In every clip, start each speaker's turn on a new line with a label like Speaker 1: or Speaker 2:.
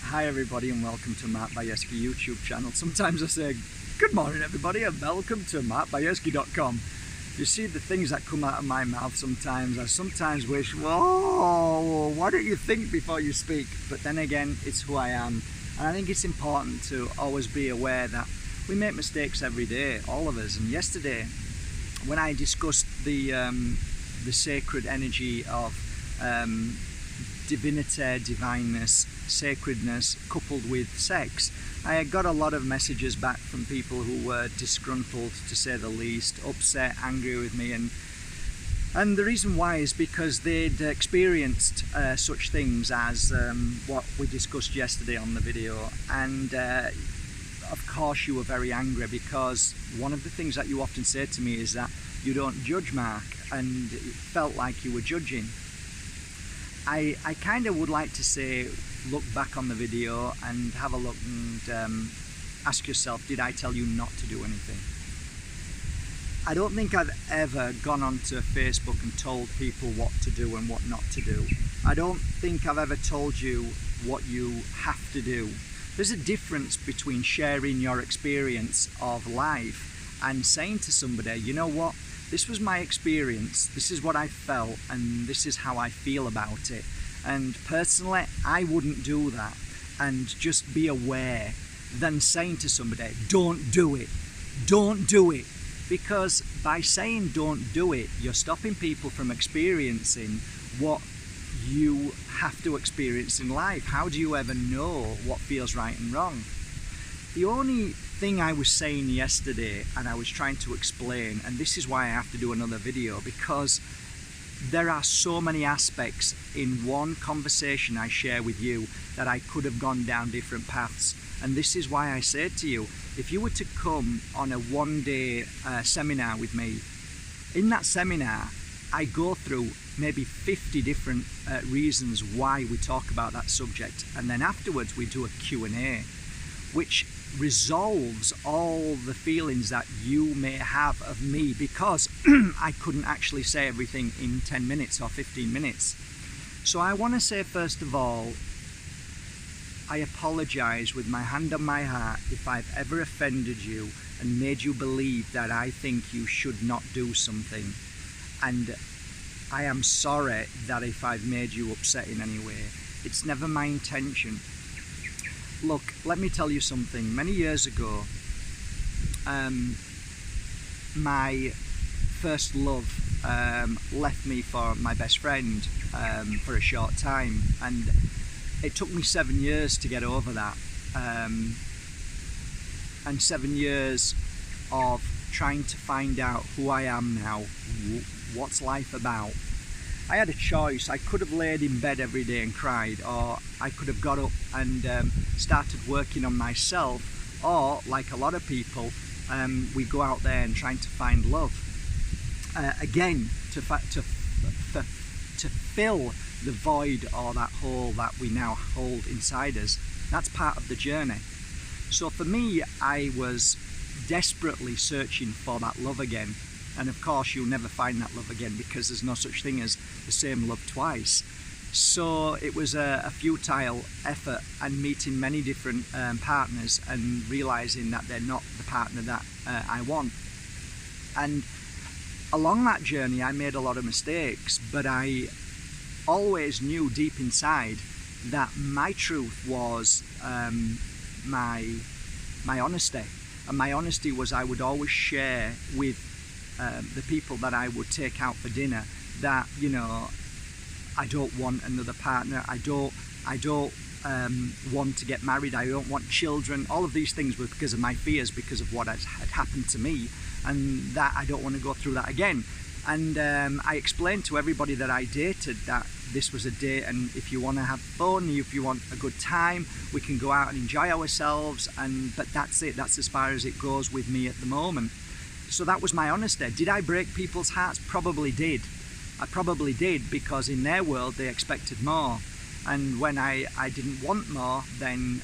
Speaker 1: Hi everybody and welcome to Matt Bayeski YouTube channel. Sometimes I say good morning everybody and welcome to mattbayeski.com. You see the things that come out of my mouth sometimes. I sometimes wish, whoa, why don't you think before you speak? But then again, it's who I am. And I think it's important to always be aware that we make mistakes every day, all of us. And yesterday, when I discussed the sacred energy of divinity, divineness, sacredness coupled with sex, I got a lot of messages back from people who were disgruntled, to say the least, upset, angry with me, and the reason why is because they'd experienced such things as what we discussed yesterday on the video, and of course you were very angry because one of the things that you often say to me is that you don't judge, Mark, and it felt like you were judging. I kind of would like to say, look back on the video and have a look and ask yourself, did I tell you not to do anything? I don't think I've ever gone onto Facebook and told people what to do and what not to do. I don't think I've ever told you what you have to do. There's a difference between sharing your experience of life and saying to somebody, you know what? This was my experience, this is what I felt, and this is how I feel about it. And personally, I wouldn't do that. And just be aware than saying to somebody, don't do it, don't do it. Because by saying don't do it, you're stopping people from experiencing what you have to experience in life. How do you ever know what feels right and wrong? The only thing I was saying yesterday, and I was trying to explain, and this is why I have to do another video, because there are so many aspects in one conversation I share with you that I could have gone down different paths. And this is why I say to you, if you were to come on a one-day seminar with me, in that seminar I go through maybe 50 different reasons why we talk about that subject, and then afterwards we do a Q&A, which resolves all the feelings that you may have of me, because I couldn't actually say everything in 10 minutes or 15 minutes. So I want to say, first of all, I apologize with my hand on my heart if I've ever offended you and made you believe that I think you should not do something. And I am sorry that if I've made you upset in any way. It's never my intention. Look, let me tell you something. Many years ago, my first love left me for my best friend for a short time, and it took me 7 years to get over that, and 7 years of trying to find out who I am now, what's life about. I had a choice. I could have laid in bed every day and cried, or I could have got up and started working on myself, or like a lot of people, we go out there and trying to find love. Again, to fill the void or that hole that we now hold inside us. That's part of the journey. So for me, I was desperately searching for that love again. And of course you'll never find that love again, because there's no such thing as the same love twice. So it was a futile effort, and meeting many different partners and realizing that they're not the partner that I want. And along that journey I made a lot of mistakes, but I always knew deep inside that my truth was my honesty. And my honesty was I would always share with the people that I would take out for dinner that, you know, I don't want another partner, I don't want to get married, I don't want children. All of these things were because of my fears, because of what had happened to me, and that I don't want to go through that again. And I explained to everybody that I dated that this was a date, and if you want to have fun, if you want a good time, we can go out and enjoy ourselves, but that's it. That's as far as it goes with me at the moment. So that was my honesty. Did I break people's hearts? Probably did. I probably did, because in their world they expected more. And when I didn't want more, then,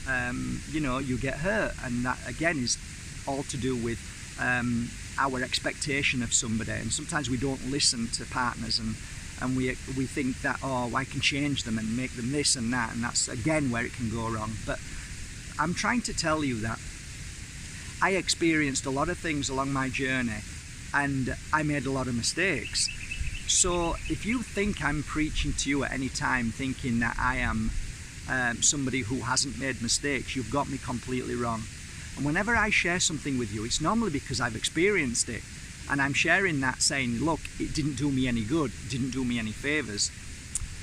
Speaker 1: you know, you get hurt. And that, again, is all to do with our expectation of somebody. And sometimes we don't listen to partners, and we think that, oh, I can change them and make them this and that, and that's again where it can go wrong. But I'm trying to tell you that I experienced a lot of things along my journey, and I made a lot of mistakes. So if you think I'm preaching to you at any time thinking that I am somebody who hasn't made mistakes, you've got me completely wrong. And whenever I share something with you, it's normally because I've experienced it, and I'm sharing that saying, look, it didn't do me any good, it didn't do me any favors.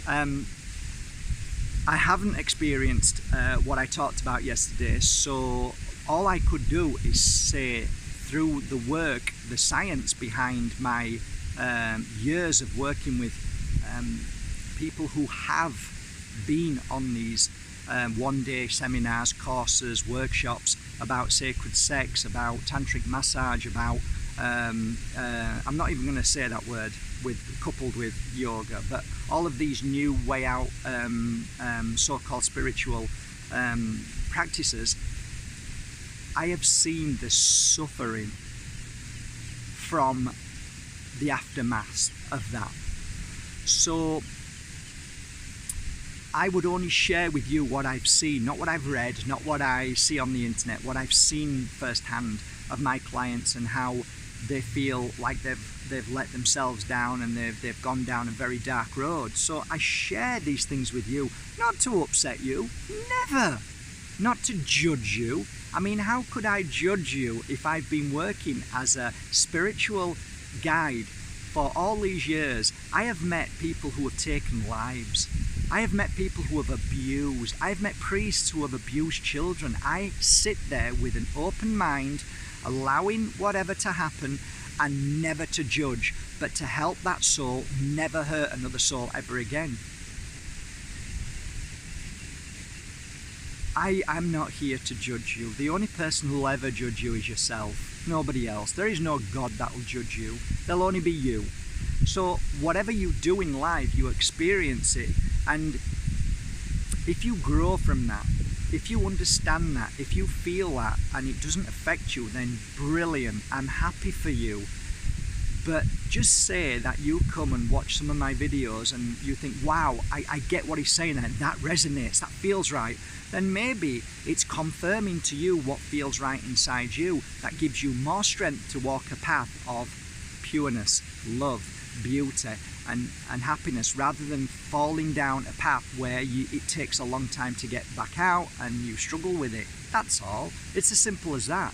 Speaker 1: I haven't experienced what I talked about yesterday, so all I could do is say, through the work, the science behind my years of working with people who have been on these one-day seminars, courses, workshops about sacred sex, about tantric massage, about I'm not even going to say that word, coupled with yoga, but all of these new way out so-called spiritual practices. I have seen the suffering from the aftermath of that. So I would only share with you what I've seen, not what I've read, not what I see on the internet, what I've seen firsthand of my clients and how they feel like they've let themselves down and they've gone down a very dark road. So I share these things with you, not to upset you, never, not to judge you. I mean, how could I judge you if I've been working as a spiritual guide for all these years? I have met people who have taken lives. I have met people who have abused. I've met priests who have abused children. I sit there with an open mind, allowing whatever to happen and never to judge, but to help that soul never hurt another soul ever again. I'm not here to judge you. The only person who will ever judge you is yourself, nobody else. There is no God that will judge you. There'll only be you. So whatever you do in life, you experience it. And if you grow from that, if you understand that, if you feel that and it doesn't affect you, then brilliant. I'm happy for you. But just say that you come and watch some of my videos and you think, wow, I get what he's saying, and that resonates, that feels right. Then maybe it's confirming to you what feels right inside you. That gives you more strength to walk a path of pureness, love, beauty and happiness, rather than falling down a path where it takes a long time to get back out and you struggle with it. That's all. It's as simple as that.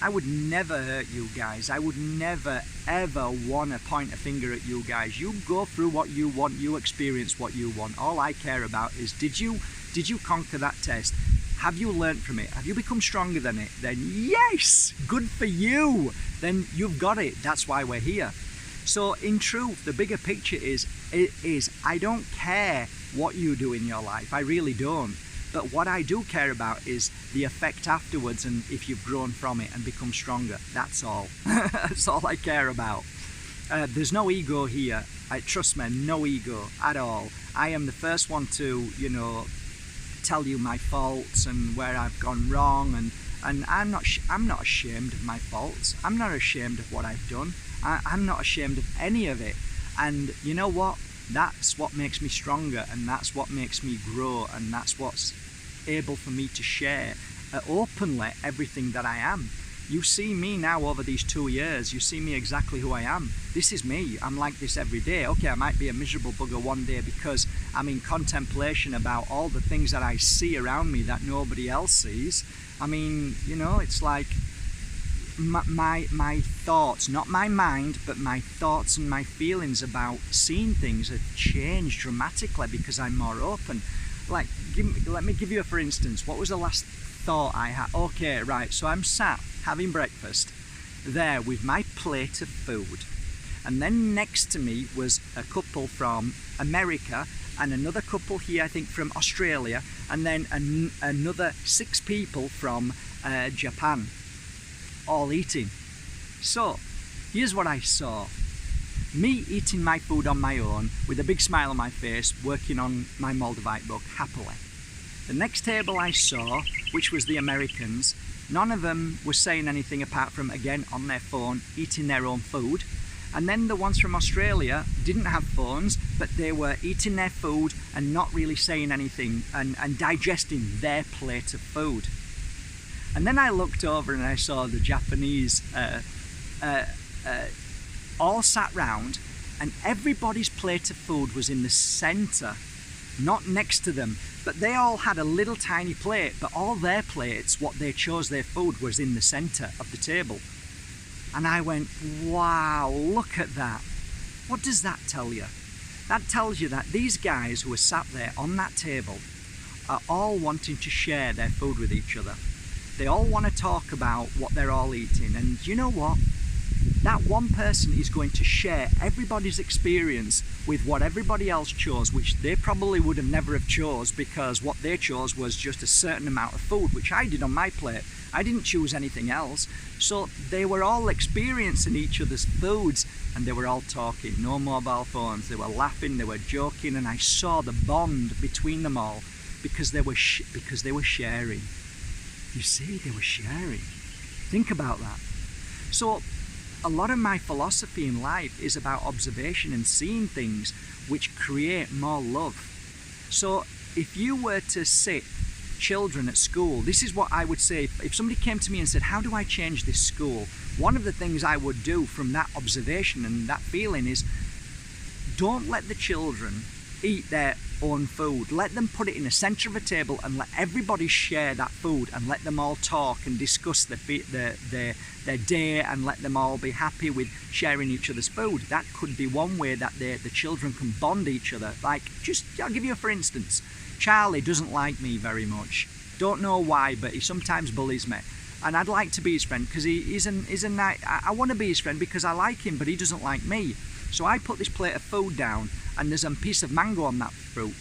Speaker 1: I would never hurt you guys. I would never ever want to point a finger at you guys. You go through what you want, you experience what you want. All I care about is, did you conquer that test? Have you learned from it? Have you become stronger than it? Then yes, good for you. Then you've got it. That's why we're here. So in truth, the bigger picture is I don't care what you do in your life. I really don't. But what I do care about is the effect afterwards, and if you've grown from it and become stronger. That's all. That's all I care about. There's no ego here. Trust me, no ego at all. I am the first one to, tell you my faults and where I've gone wrong, and I'm not ashamed of my faults. I'm not ashamed of what I've done. I'm not ashamed of any of it. And you know what? That's what makes me stronger, and that's what makes me grow, and that's what's able for me to share openly everything that I am. You see me now over these 2 years, you see me exactly who I am. This is me. I'm like this every day. Okay, I might be a miserable bugger one day because I'm in contemplation about all the things that I see around me that nobody else sees. I mean, it's like my thoughts, not my mind, but my thoughts and my feelings about seeing things have changed dramatically because I'm more open. Like, let me give you a for instance. What was the last thought I had? Okay, right, so I'm sat having breakfast there with my plate of food, and then next to me was a couple from America and another couple here, I think from Australia, and then another 6 people from Japan, all eating. So here's what I saw. Me eating my food on my own with a big smile on my face, working on my Moldavite book happily. The next table I saw, which was the Americans, none of them was saying anything apart from, again, on their phone, eating their own food. And then the ones from Australia didn't have phones, but they were eating their food and not really saying anything and digesting their plate of food. And then I looked over and I saw the Japanese all sat round, and everybody's plate of food was in the center, not next to them, but they all had a little tiny plate, but all their plates, what they chose their food, was in the center of the table. And I went, wow, look at that. What does that tell you? That tells you that these guys who are sat there on that table are all wanting to share their food with each other. They all want to talk about what they're all eating, and you know what? That one person is going to share everybody's experience with what everybody else chose, which they probably would have never have chose, because what they chose was just a certain amount of food, which I did on my plate. I didn't choose anything else. So they were all experiencing each other's foods, and they were all talking, no mobile phones. They were laughing, they were joking, and I saw the bond between them all because they were sharing. You see, they were sharing. Think about that. So a lot of my philosophy in life is about observation and seeing things which create more love. So if you were to sit children at school, this is what I would say. If somebody came to me and said, how do I change this school? One of the things I would do from that observation and that feeling is, don't let the children eat their own food. Let them put it in the center of a table and let everybody share that food, and let them all talk and discuss their day, and let them all be happy with sharing each other's food. That could be one way that the children can bond each other. Like, I'll give you a for instance. Charlie doesn't like me very much. Don't know why, but he sometimes bullies me. And I'd like to be his friend because he's a nice. I want to be his friend because I like him, but he doesn't like me. So I put this plate of food down, and there's a piece of mango on that fruit.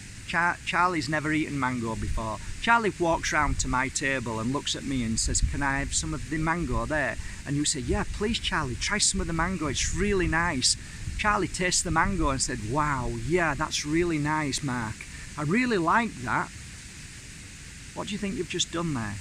Speaker 1: Charlie's never eaten mango before. Charlie walks round to my table and looks at me and says, can I have some of the mango there? And you say, yeah, please Charlie, try some of the mango, it's really nice. Charlie tastes the mango and said, wow, yeah, that's really nice, Mark. I really like that. What do you think you've just done there?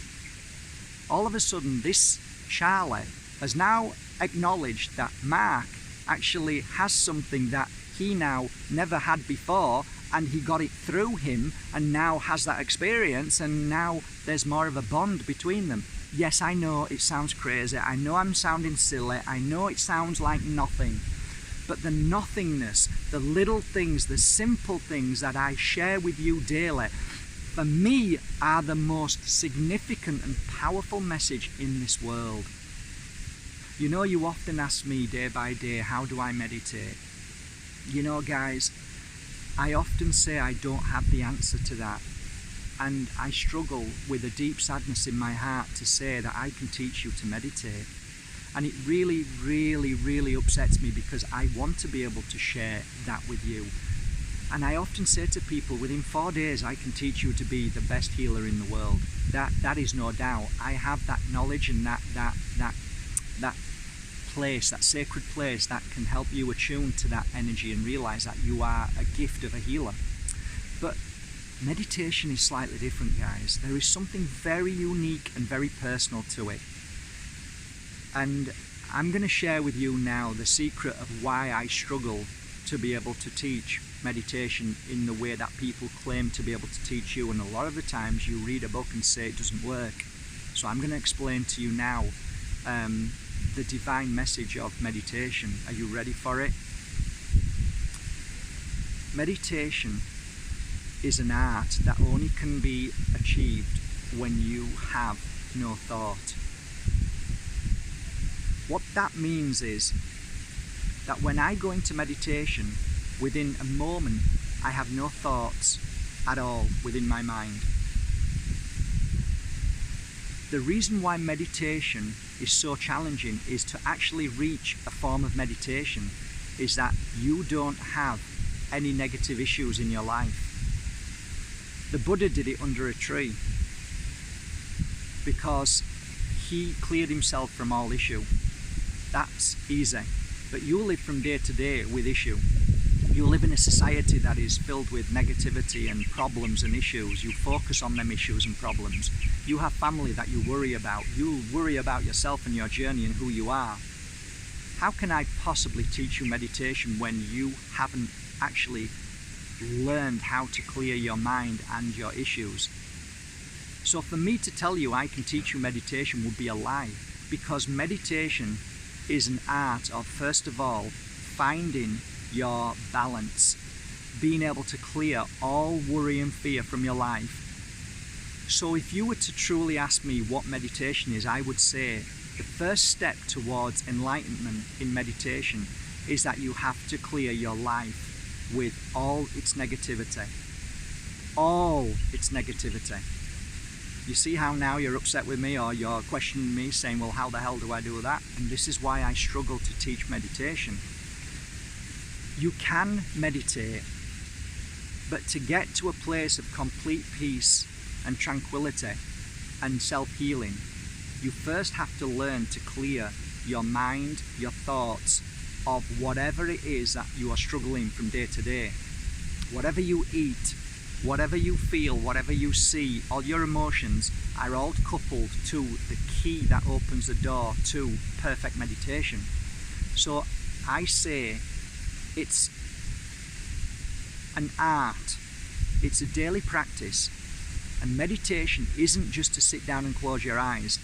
Speaker 1: All of a sudden, this Charlie has now acknowledged that Mark actually has something that he now never had before, and he got it through him and now has that experience, and now there's more of a bond between them. Yes, I know it sounds crazy. I know I'm sounding silly. I know it sounds like nothing. But the nothingness, the little things, the simple things that I share with you daily, for me, are the most significant and powerful message in this world. You know, you often ask me day by day, how do I meditate? You know, guys, I often say I don't have the answer to that. And I struggle with a deep sadness in my heart to say that I can teach you to meditate. And it really, really, really upsets me, because I want to be able to share that with you. And I often say to people, within 4 days I can teach you to be the best healer in the world. That is no doubt. I have that knowledge and that place, that sacred place that can help you attune to that energy and realize that you are a gift of a healer. But meditation is slightly different, guys. There is something very unique and very personal to it. And I'm going to share with you now the secret of why I struggle to be able to teach meditation in the way that people claim to be able to teach you. And a lot of the times you read a book and say it doesn't work. So I'm going to explain to you now the divine message of meditation. Are you ready for it? Meditation is an art that only can be achieved when you have no thought. What that means is that when I go into meditation, within a moment I have no thoughts at all within my mind. The reason why meditation is so challenging is to actually reach a form of meditation is that you don't have any negative issues in your life. The Buddha did it under a tree because he cleared himself from all issue. That's easy. But you live from day to day with issue. You live in a society that is filled with negativity and problems and issues. You focus on them issues and problems. You have family that you worry about. You worry about yourself and your journey and who you are. How can I possibly teach you meditation when you haven't actually learned how to clear your mind and your issues. So for me to tell you I can teach you meditation would be a lie, because meditation is an art of, first of all, finding your balance, being able to clear all worry and fear from your life. So if you were to truly ask me what meditation is, I would say the first step towards enlightenment in meditation is that you have to clear your life with all its negativity. All its negativity. You see how now you're upset with me, or you're questioning me, saying, well, how the hell do I do that? And this is why I struggle to teach meditation. You can meditate, but to get to a place of complete peace and tranquility and self-healing, you first have to learn to clear your mind, your thoughts of whatever it is that you are struggling from day to day. Whatever you eat, whatever you feel, whatever you see, all your emotions are all coupled to the key that opens the door to perfect meditation. So I say it's an art, it's a daily practice, and meditation isn't just to sit down and close your eyes.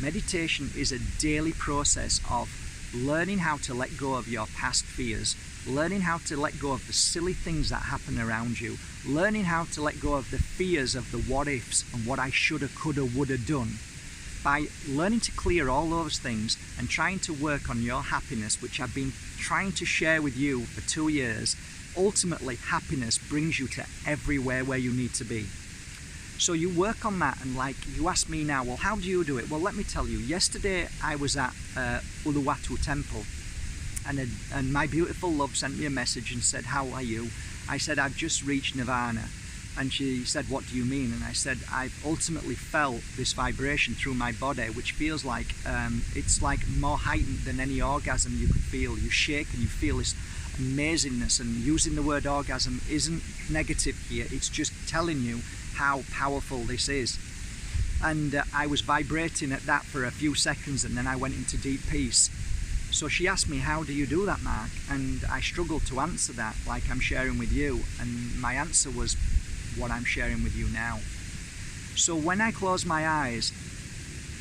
Speaker 1: Meditation is a daily process of learning how to let go of your past fears, learning how to let go of the silly things that happen around you, learning how to let go of the fears of the what ifs and what I shoulda, coulda, woulda done. By learning to clear all those things and trying to work on your happiness, which I've been trying to share with you for 2 years, ultimately happiness brings you to everywhere where you need to be. So you work on that, and like you ask me now, well, how do you do it? Well, let me tell you. Yesterday I was at Uluwatu Temple, and my beautiful love sent me a message and said, how are you? I said, I've just reached nirvana. And she said, what do you mean? And I said, I've ultimately felt this vibration through my body, which feels like it's like more heightened than any orgasm you could feel. You shake and you feel this amazingness, and using the word orgasm isn't negative here, it's just telling you how powerful this is. And I was vibrating at that for a few seconds, and then I went into deep peace. So she asked me, how do you do that, Mark? And I struggled to answer that like I'm sharing with you, and my answer was what I'm sharing with you now. So when I close my eyes,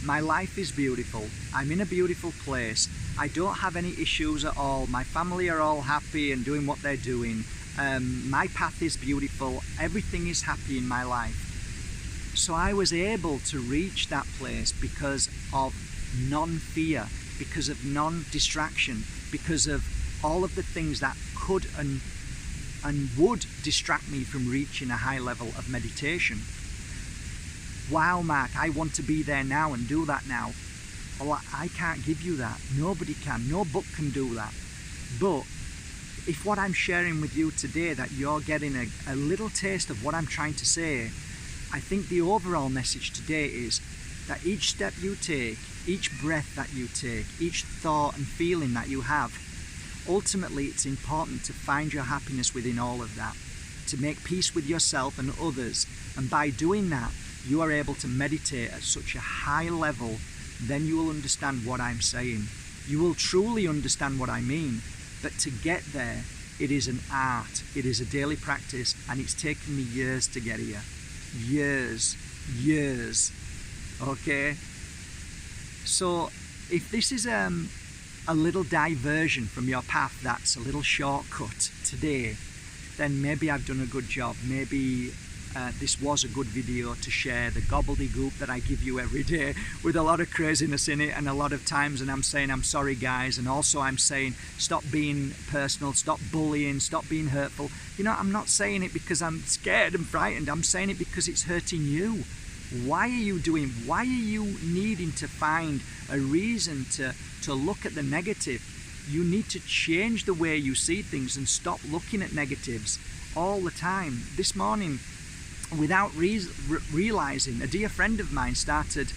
Speaker 1: my life is beautiful. I'm in a beautiful place. I don't have any issues at all. My family are all happy and doing what they're doing. My path is beautiful. Everything is happy in my life. So I was able to reach that place because of non-fear, because of non-distraction, because of all of the things that could and would distract me from reaching a high level of meditation. Wow, Mark, I want to be there now and do that now. Well, I can't give you that. Nobody can. No book can do that. But if what I'm sharing with you today, that you're getting a little taste of what I'm trying to say, I think the overall message today is that each step you take, each breath that you take, each thought and feeling that you have, ultimately it's important to find your happiness within all of that, to make peace with yourself and others. And by doing that, you are able to meditate at such a high level, then you will understand what I'm saying. You will truly understand what I mean. But to get there, it is an art, it is a daily practice, and it's taken me years to get here. Years. Okay? So if this is a little diversion from your path, that's a little shortcut today, then maybe I've done a good job. Maybe this was a good video to share the gobbledygook that I give you every day with a lot of craziness in it and a lot of times, and I'm saying I'm sorry guys, and also I'm saying stop being personal, stop bullying, stop being hurtful. You know, I'm not saying it because I'm scared and frightened, I'm saying it because it's hurting you. Why are you needing to find a reason to look at the negative? You need to change the way you see things and stop looking at negatives all the time. This morning, without realizing, a dear friend of mine started,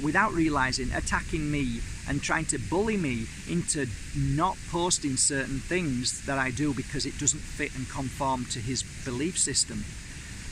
Speaker 1: without realizing, attacking me and trying to bully me into not posting certain things that I do because it doesn't fit and conform to his belief system.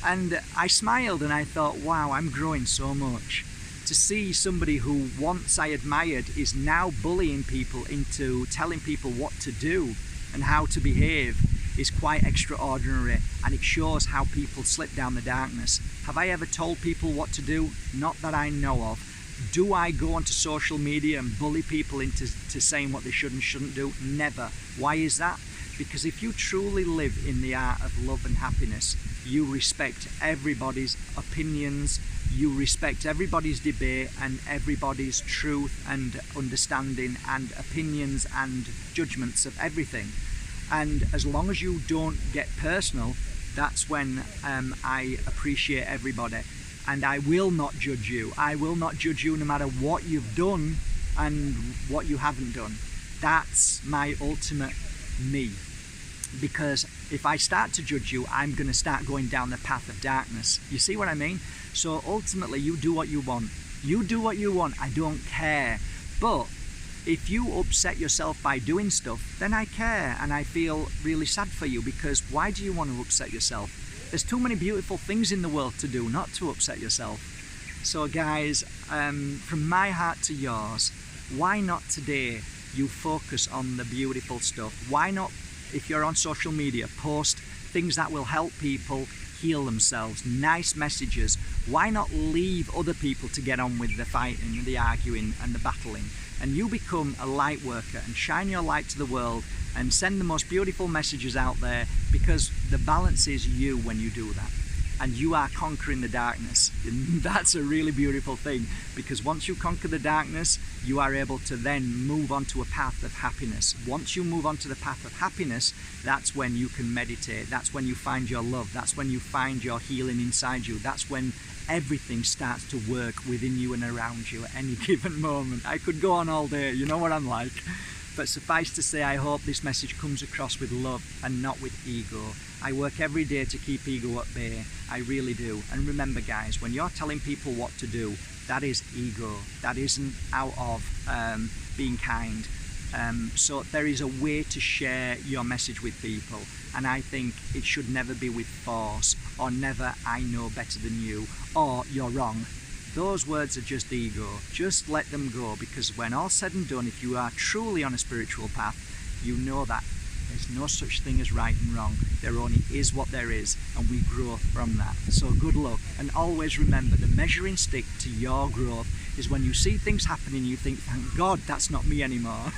Speaker 1: And I smiled and I thought, wow, I'm growing so much. To see somebody who once I admired is now bullying people into telling people what to do and how to behave is quite extraordinary, and it shows how people slip down the darkness. Have I ever told people what to do? Not that I know of. Do I go onto social media and bully people into saying what they should and shouldn't do? Never. Why is that? Because if you truly live in the art of love and happiness, you respect everybody's opinions, you respect everybody's debate and everybody's truth and understanding and opinions and judgments of everything. And as long as you don't get personal, that's when I appreciate everybody. And I will not judge you. I will not judge you no matter what you've done and what you haven't done. That's my ultimate me. Because if I start to judge you, I'm going to start going down the path of darkness. You see what I mean? So ultimately, you do what you want. You do what you want. I don't care. But if you upset yourself by doing stuff, then I care and I feel really sad for you, because why do you want to upset yourself? There's too many beautiful things in the world to do, not to upset yourself. So guys, from my heart to yours, why not today you focus on the beautiful stuff? Why not, if you're on social media, post things that will help people heal themselves, nice messages? Why not leave other people to get on with the fighting, the arguing and the battling? And you become a light worker and shine your light to the world and send the most beautiful messages out there, because the balance is you when you do that. And you are conquering the darkness. And that's a really beautiful thing, because once you conquer the darkness, you are able to then move on to a path of happiness. Once you move on to the path of happiness, that's when you can meditate. That's when you find your love. That's when you find your healing inside you. That's when everything starts to work within you and around you at any given moment. I could go on all day, you know what I'm like. But suffice to say, I hope this message comes across with love and not with ego. I work every day to keep ego at bay. I really do. And remember guys, when you're telling people what to do, that is ego. That isn't out of being kind. So there is a way to share your message with people. And I think it should never be with force, or never I know better than you, or you're wrong. Those words are just ego. Just let them go, because when all's said and done, if you are truly on a spiritual path, you know that there's no such thing as right and wrong. There only is what there is, and we grow from that. So good luck, and always remember, the measuring stick to your growth is when you see things happening, you think, thank God that's not me anymore.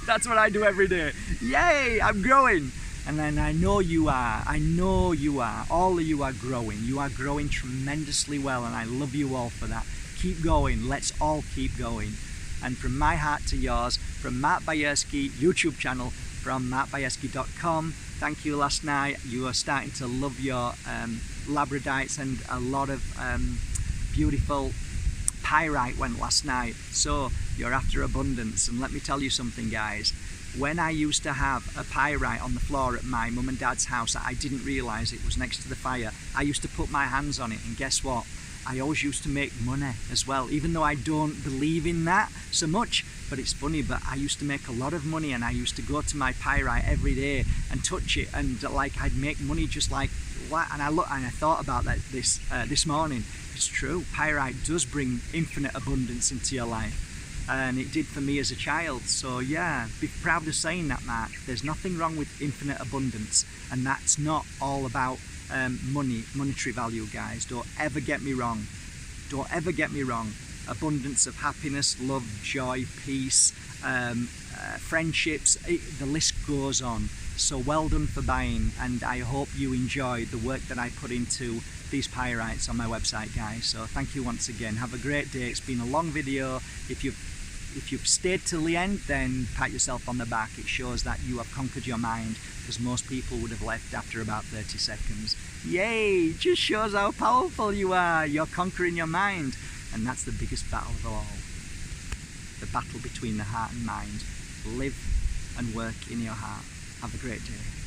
Speaker 1: That's what I do every day. Yay, I'm growing. And then I know you are, all of you are growing. You are growing tremendously well, and I love you all for that. Keep going, let's all keep going. And from my heart to yours, from Mark Bajerski YouTube channel, from markbajerski.com, thank you last night. You are starting to love your Labradites, and a lot of beautiful pyrite went last night. So you're after abundance, and let me tell you something guys. When I used to have a pyrite on the floor at my mum and dad's house, I didn't realise it was next to the fire. I used to put my hands on it, and guess what? I always used to make money as well, even though I don't believe in that so much. But it's funny, but I used to make a lot of money, and I used to go to my pyrite every day and touch it, and like I'd make money just like that. And I thought about that this morning. It's true, pyrite does bring infinite abundance into your life. And it did for me as a child. So yeah, be proud of saying that, Mark. There's nothing wrong with infinite abundance, and that's not all about monetary value, guys. Don't ever get me wrong. Don't ever get me wrong. Abundance of happiness, love, joy, peace, friendships, the list goes on. So well done for buying, and I hope you enjoy the work that I put into these pyrites on my website, guys. So thank you once again. Have a great day. It's been a long video. If you've stayed till the end, then pat yourself on the back. It shows that you have conquered your mind, because most people would have left after about 30 seconds. Yay! Just shows how powerful you are. You're conquering your mind, and that's the biggest battle of all. The battle between the heart and mind. Live and work in your heart. Have a great day.